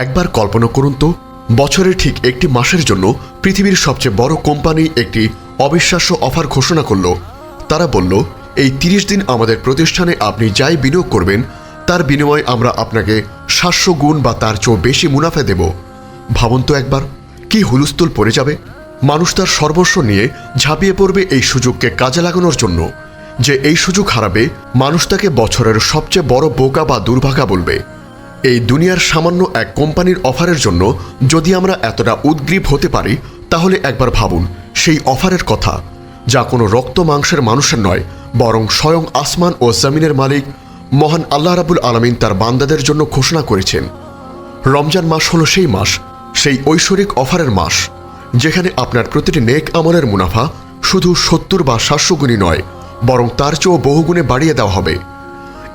একবার কল্পনা করুন তো, বছরের ঠিক একটি মাসের জন্য পৃথিবীর সবচেয়ে বড় কোম্পানি একটি অবিশ্বাস্য অফার ঘোষণা করল। তারা বলল, এই 30 দিন আমাদের প্রতিষ্ঠানে আপনি যাই বিনিয়োগ করবেন তার বিনিময়ে আমরা আপনাকে 700 গুণ বা তার চেয়েও বেশি মুনাফা দেব। ভাবুন তো একবার, কি হুলস্থুল পড়ে যাবে। মানুষ তার সর্বস্ব নিয়ে ঝাঁপিয়ে পড়বে এই সুযোগকে কাজে লাগানোর জন্য। যে এই সুযোগ হারাবে, মানুষ তাকে বছরের সবচেয়ে বড় বোকা বা দুর্ভাগা বলবে। এই দুনিয়ার সামান্য এক কোম্পানির অফারের জন্য যদি আমরা এতটা উদ্গ্রীব হতে পারি, তাহলে একবার ভাবুন সেই অফারের কথা, যা কোনো রক্ত মাংসের মানুষের নয়, বরং স্বয়ং আসমান ও জমিনের মালিক মহান আল্লাহ রাব্বুল আলামিন তার বান্দাদের জন্য ঘোষণা করেছেন। রমজান মাস হলো সেই মাস, সেই ঐশ্বরিক অফারের মাস, যেখানে আপনার প্রতিটি নেক আমলের মুনাফা শুধু 70 বা 700 গুণই নয়, বরং তার চেয়েও বহুগুণে বাড়িয়ে দেওয়া হবে।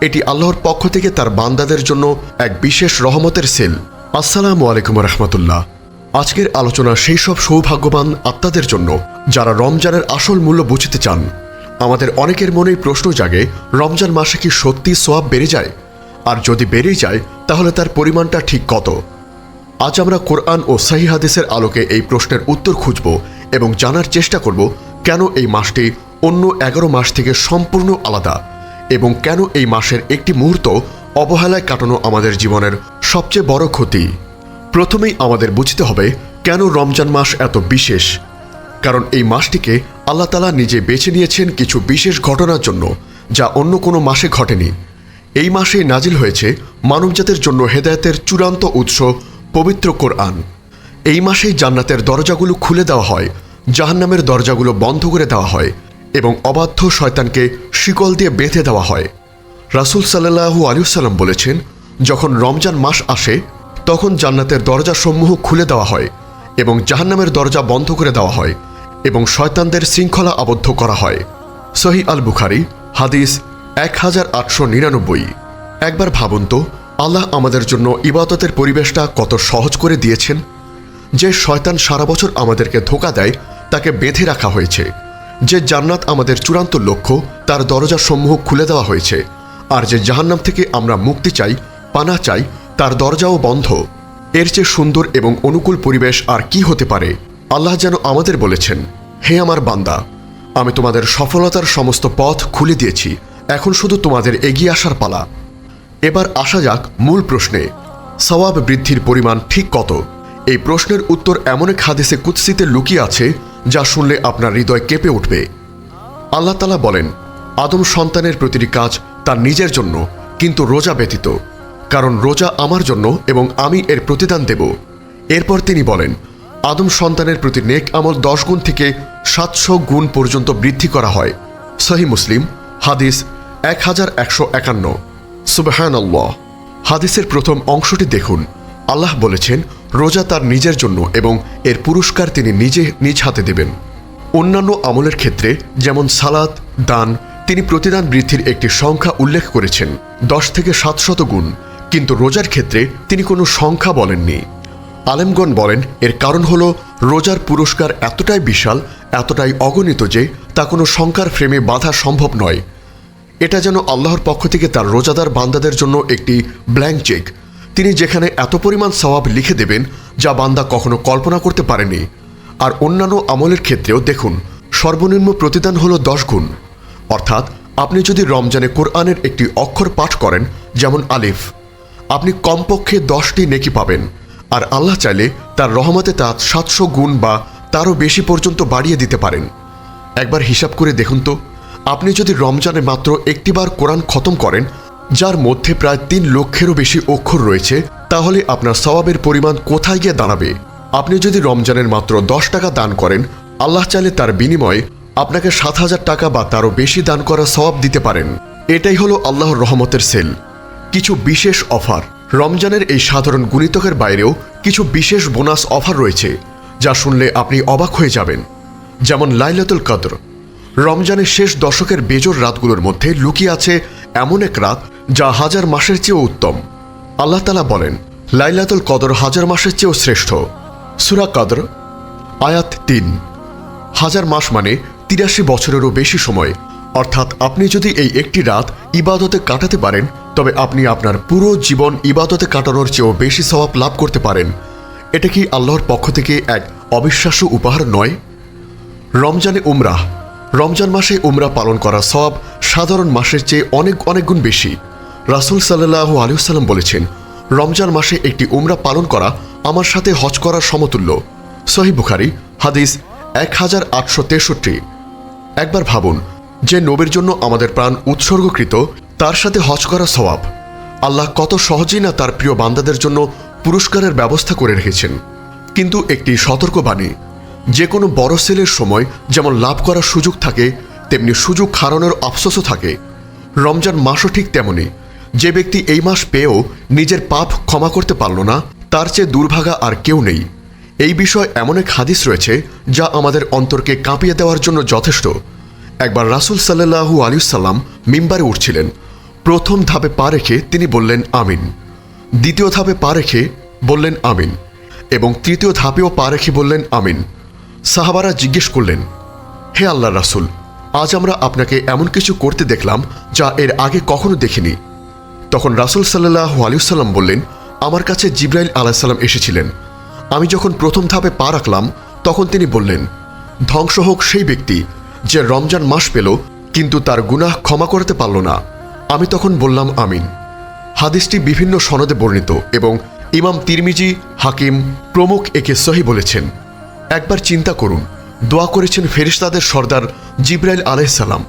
এটি আল্লাহর পক্ষ থেকে তার বান্দাদের জন্য এক বিশেষ রহমতের সেল। আসসালামু আলাইকুম রহমতুল্লাহ। আজকের আলোচনা সেই সব সৌভাগ্যবান আত্মাদের জন্য যারা রমজানের আসল মূল্য বুঝতে চান। আমাদের অনেকের মনেই প্রশ্ন জাগে, রমজান মাসে কি সত্যি সওয়াব বেড়ে যায়? আর যদি বেড়েই যায়, তাহলে তার পরিমাণটা ঠিক কত? আজ আমরা কোরআন ও সহিহ হাদিসের আলোকে এই প্রশ্নের উত্তর খুঁজব এবং জানার চেষ্টা করব কেন এই মাসটি অন্য 11 মাস থেকে সম্পূর্ণ আলাদা, এবং কেন এই মাসের একটি মুহূর্ত অবহেলায় কাটানো আমাদের জীবনের সবচেয়ে বড় ক্ষতি। প্রথমেই আমাদের বুঝতে হবে কেন রমজান মাস এত বিশেষ। কারণ এই মাসটিকে আল্লাহ তাআলা নিজে বেছে নিয়েছেন কিছু বিশেষ ঘটনার জন্য, যা অন্য কোনো মাসে ঘটেনি। এই মাসে নাজিল হয়েছে মানবজাতির জন্য হেদায়েতের চূড়ান্ত উৎস পবিত্র কোরআন। এই মাসেই জান্নাতের দরজাগুলো খুলে দেওয়া হয়, জাহান্নামের দরজাগুলো বন্ধ করে দেওয়া হয় এবং অবাধ্য শয়তানকে শিকল দিয়ে বেঁধে দেওয়া হয়। রাসূল সাল্লাল্লাহু আলাইহি ওয়াসাল্লাম বলেছেন, যখন রমজান মাস আসে তখন জান্নাতের দরজাসমূহ খুলে দেওয়া হয় এবং জাহান্নামের দরজা বন্ধ করে দেওয়া হয় এবং শয়তানদের শৃঙ্খলা আবদ্ধ করা হয়। সহিহ আল বুখারী হাদিস 1899। একবার ভাবুন তো, আল্লাহ আমাদের জন্য ইবাদতের পরিবেশটা কত সহজ করে দিয়েছেন। যে শয়তান সারা বছর আমাদেরকে ধোঁকা দেয় তাকে বেঁধে রাখা হয়েছে। যে জান্নাত আমাদের চূড়ান্ত লক্ষ্য তার দরজাসমূহ খুলে দেওয়া হয়েছে। আর যে জাহান্নাম থেকে আমরা মুক্তি চাই, পানাহ চাই, তার দরজাও বন্ধ। এর চেয়ে সুন্দর এবং অনুকূল পরিবেশ আর কি হতে পারে? আল্লাহ যেন আমাদের বলেছেন, হে আমার বান্দা, আমি তোমাদের সফলতার সমস্ত পথ খুলে দিয়েছি, এখন শুধু তোমাদের এগিয়ে আসার পালা। এবার আসা যাক মূল প্রশ্নে, সওয়াব বৃদ্ধির পরিমাণ ঠিক কত? এই প্রশ্নের উত্তর এমন এক হাদিসে কুদসিতে লুকিয়ে আছে যা শুনলে আপনার হৃদয় কেঁপে উঠবে। আল্লাহ তাআলা বলেন, আদম সন্তানের প্রতিটি কাজ তার নিজের জন্য, কিন্তু রোজা ব্যতীত, কারণ রোজা আমার জন্য এবং আমি এর প্রতিদান দেব। এরপর তিনি বলেন, আদম সন্তানের প্রতি নেক আমল 10 গুণ থেকে 700 গুণ পর্যন্ত বৃদ্ধি করা হয়। সহিহ মুসলিম হাদিস 1151। সুবহানাল্লাহ। হাদিসের প্রথম অংশটি দেখুন। আল্লাহ বলেছেন, রোজা তার নিজের জন্য এবং এর পুরস্কার তিনি নিজে নিজ হাতে দেবেন। অন্যান্য আমলের ক্ষেত্রে যেমন সালাত, দান, তিনি প্রতিদান বৃদ্ধির একটি সংখ্যা উল্লেখ করেছেন, 10 থেকে 700 গুণ, কিন্তু রোজার ক্ষেত্রে তিনি কোনো সংখ্যা বলেননি। আলেমগণ বলেন, এর কারণ হল রোজার পুরস্কার এতটাই বিশাল, এতটাই অগণিত যে তা কোনো সংখ্যার ফ্রেমে বাঁধা সম্ভব নয়। এটা যেন আল্লাহর পক্ষ থেকে তার রোজাদার বান্দাদের জন্য একটি ব্ল্যাঙ্ক চেক। তিনি যেখানে এত পরিমাণ সওয়াব লিখে দেবেন যা বান্দা কখনো কল্পনা করতে পারেনি। আর অন্যান্য আমলের ক্ষেত্রেও দেখুন, সর্বনিম্ন প্রতিদান হল 10 গুণ। অর্থাৎ আপনি যদি রমজানে কোরআনের একটি অক্ষর পাঠ করেন, যেমন আলিফ, আপনি কমপক্ষে 10টি নেকি পাবেন। আর আল্লাহ চাইলে তার রহমতে তা 700 গুণ বা তারও বেশি পর্যন্ত বাড়িয়ে দিতে পারেন। একবার হিসাব করে দেখুন তো, আপনি যদি রমজানে মাত্র একটিবার কোরআন খতম করেন, যার মধ্যে প্রায় 3 লক্ষেরও বেশি অক্ষর রয়েছে, তাহলে আপনার সওয়াবের পরিমাণ কোথায় গিয়ে দাঁড়াবে? আপনি যদি রমজানের মাত্র 10 টাকা দান করেন, আল্লাহ চাইলে তার বিনিময়ে আপনাকে 7000 টাকা বা তারও বেশি দান করা সওয়াব দিতে পারেন। এটাই হলো আল্লাহর রহমতের সেল। কিছু বিশেষ অফার। রমজানের এই সাধারণ গুণিতকের বাইরেও কিছু বিশেষ বোনাস অফার রয়েছে যা শুনলে আপনি অবাক হয়ে যাবেন। যেমন লাইলাতুল কদর। রমজানের শেষ দশকের বেজোর রাতগুলোর মধ্যে লুকিয়ে আছে এমন এক রাত যা 1000 মাসের চেয়েও উত্তম। আল্লাহ তাআলা বলেন, লাইলাতুল কদর 1000 মাসের চেয়েও শ্রেষ্ঠ। সূরা কদর আয়াত 3। 1000 মাস মানে 83 বছরেরও বেশি সময়। অর্থাৎ আপনি যদি এই একটি রাত ইবাদতে কাটাতে পারেন, তবে আপনি আপনার পুরো জীবন ইবাদতে কাটানোর চেয়েও বেশি সওয়াব লাভ করতে পারেন। এটা কি আল্লাহর পক্ষ থেকে এক অবিশ্বাস্য উপহার নয়? রমজানে উমরাহ। রমজান মাসে উমরা পালন করা সওয়াব সাধারণ মাসের চেয়ে অনেক অনেক গুণ বেশি। রাসূল সাল্লাল্লাহু আলাইহি ওয়াসাল্লাম বলেছেন, রমজান মাসে একটি উমরা পালন করা আমার সাথে হজ করার সমতুল্য। সহিহ বুখারী হাদিস 1863। একবার ভাবুন, যে নবীর জন্য আমাদের প্রাণ উৎসর্গকৃত, তার সাথে হজ করা সওয়াব। আল্লাহ কত সহজেই না তার প্রিয় বান্দাদের জন্য পুরস্কারের ব্যবস্থা করে রেখেছেন। কিন্তু একটি সতর্কবাণী, যে কোনো বড় সেলের সময় যেমন লাভ করার সুযোগ থাকে, তেমনি সুযোগ হারানোর আফসোসও থাকে। রমজান মাসও ঠিক তেমনি। যে ব্যক্তি এই মাস পেয়েও নিজের পাপ ক্ষমা করতে পারল না, তার চেয়ে দুর্ভাগা আর কেউ নেই। এই বিষয়ে এমন এক হাদিস রয়েছে যা আমাদের অন্তরকে কাঁপিয়ে দেওয়ার জন্য যথেষ্ট। একবার রাসূল সাল্লাল্লাহু আলাইহি ওয়াসাল্লাম মিম্বারে উঠছিলেন। প্রথম ধাপে পা রেখে তিনি বললেন আমিন, দ্বিতীয় ধাপে পা রেখে বললেন আমিন, এবং তৃতীয় ধাপেও পা রেখে বললেন আমিন। সাহাবারা জিজ্ঞেস করলেন, হে আল্লাহর রাসূল, আজ আমরা আপনাকে এমন কিছু করতে দেখলাম যা এর আগে কখনো দেখিনি। তখন রাসূল সাল্লাল্লাহু আলাইহি ওয়াসাল্লাম বললেন, আমার কাছে জিবরাইল আলাইহিস সালাম এসেছিলেন। আমি যখন প্রথম ধাপে পা রাখলাম, তখন তিনি বললেন, ধ্বংস হোক সেই ব্যক্তি যে রমজান মাস পেল কিন্তু তার গুনাহ ক্ষমা করতে পারল না। আমি তখন বললাম আমিন। হাদিসটি বিভিন্ন সনদে বর্ণিত এবং ইমাম তিরমিজি, হাকিম প্রমুখ একে সহিহ বলেছেন। একবার চিন্তা করুন, দোয়া করেছেন ফেরেশতাদের সর্দার জিবরাইল আলাইহিস সালাম,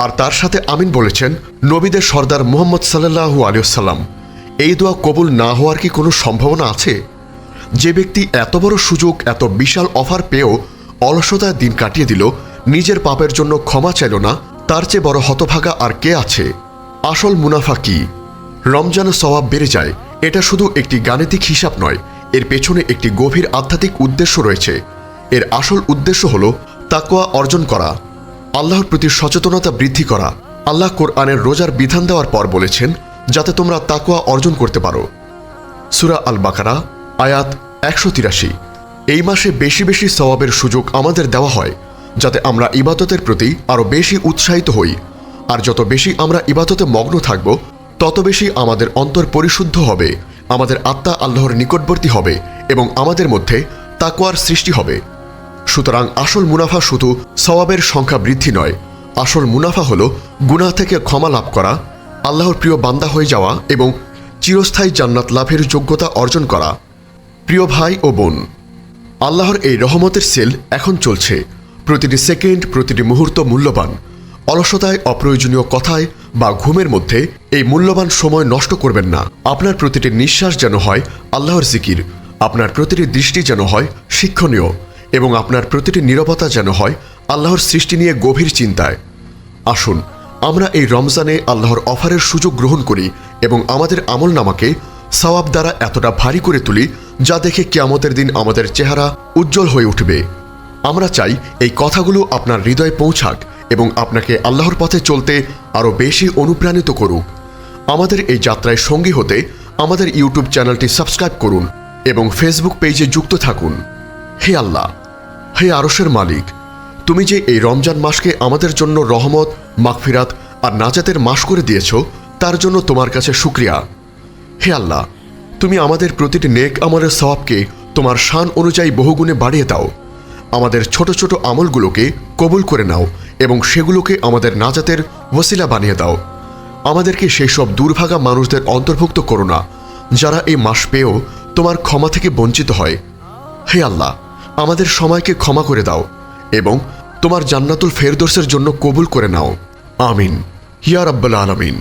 আর তার সাথে আমিন বলেছেন নবীদের সর্দার মুহাম্মদ সাল্লাল্লাহু আলাইহি ওয়াসাল্লাম। এই দোয়া কবুল না হওয়ার কি কোনো সম্ভাবনা আছে? যে ব্যক্তি এত বড় সুযোগ, এত বিশাল অফার পেয়েও অলসতায় দিন কাটিয়ে দিল, নিজের পাপের জন্য ক্ষমা চাইল না, তার চেয়ে বড় হতভাগা আর কে আছে? আসল মুনাফা কি? রমজানে সওয়াব বেড়ে যায়, এটা শুধু একটি গাণিতিক হিসাব নয়, এর পেছনে একটি গভীর আধ্যাত্মিক উদ্দেশ্য রয়েছে। এর আসল উদ্দেশ্য হল তাকওয়া অর্জন করা, আল্লাহর প্রতি সচেতনতা বৃদ্ধি করা। আল্লাহ কোরআনের রোজার বিধান দেওয়ার পর বলেছেন যাতে তোমরা তাকওয়া অর্জন করতে পারো। সূরা আল বাকারা আয়াত 183। এই মাসে বেশি বেশি সওয়াবের সুযোগ আমাদের দেওয়া হয় যাতে আমরা ইবাদতের প্রতি আরও বেশি উৎসাহিত হই। আর যত বেশি আমরা ইবাদতে মগ্ন থাকব, তত বেশি আমাদের অন্তর পরিশুদ্ধ হবে, আমাদের আত্মা আল্লাহর নিকটবর্তী হবে এবং আমাদের মধ্যে তাকওয়ার সৃষ্টি হবে। সুতরাং আসল মুনাফা শুধু সওয়াবের সংখ্যা বৃদ্ধি নয়, আসল মুনাফা হল গুনাহ থেকে ক্ষমা লাভ করা, আল্লাহর প্রিয় বান্দা হয়ে যাওয়া এবং চিরস্থায়ী জান্নাত লাভের যোগ্যতা অর্জন করা। প্রিয় ভাই ও বোন, আল্লাহর এই রহমতের সেল এখন চলছে। প্রতিটি সেকেন্ড, প্রতিটি মুহূর্ত মূল্যবান। অলসতায়, অপ্রয়োজনীয় কথায় বা ঘুমের মধ্যে এই মূল্যবান সময় নষ্ট করবেন না। আপনার প্রতিটি নিঃশ্বাস যেন হয় আল্লাহর জিকির, আপনার প্রতিটি দৃষ্টি যেন হয় শিক্ষণীয়, এবং আপনার প্রতিটি নীরবতা যেন হয় আল্লাহর সৃষ্টি নিয়ে গভীর চিন্তায়। আসুন আমরা এই রমজানে আল্লাহর অফারের সুযোগ গ্রহণ করি এবং আমাদের আমলনামাকে সওয়াব দ্বারা এতটা ভারী করে তুলি যা দেখে কিয়ামতের দিন আমাদের চেহারা উজ্জ্বল হয়ে উঠবে। আমরা চাই এই কথাগুলো আপনার হৃদয়ে পৌঁছাক এবং আপনাকে আল্লাহর পথে চলতে আরও বেশি অনুপ্রাণিত করুক। আমাদের এই যাত্রায় সঙ্গী হতে আমাদের ইউটিউব চ্যানেলটি সাবস্ক্রাইব করুন এবং ফেসবুক পেজে যুক্ত থাকুন। হে আল্লাহ, হে আরশের মালিক, তুমি যে এই রমজান মাসকে আমাদের জন্য রহমত, মাগফিরাত আর নাজাতের মাস করে দিয়েছ, তার জন্য তোমার কাছে শুকরিয়া। হে আল্লাহ, তুমি আমাদের প্রতিটি নেক আমলের সওয়াবকে তোমার শান অনুযায়ী বহুগুণে বাড়িয়ে দাও। আমাদের ছোট ছোট আমলগুলোকে কবুল করে নাও এবং সেগুলোকে আমাদের নাজাতের ওসিলা বানিয়ে দাও। আমাদেরকে সেই সব দুর্ভাগা মানুষদের অন্তর্ভুক্ত করো না যারা এই মাস পেয়েও তোমার ক্ষমা থেকে বঞ্চিত হয়। হে আল্লাহ, আমাদের সময়কে ক্ষমা করে দাও এবং তোমার জান্নাতুল ফেরদৌসের জন্য কবুল করে নাও। আমিন ইয়া রাব্বাল আলামিন।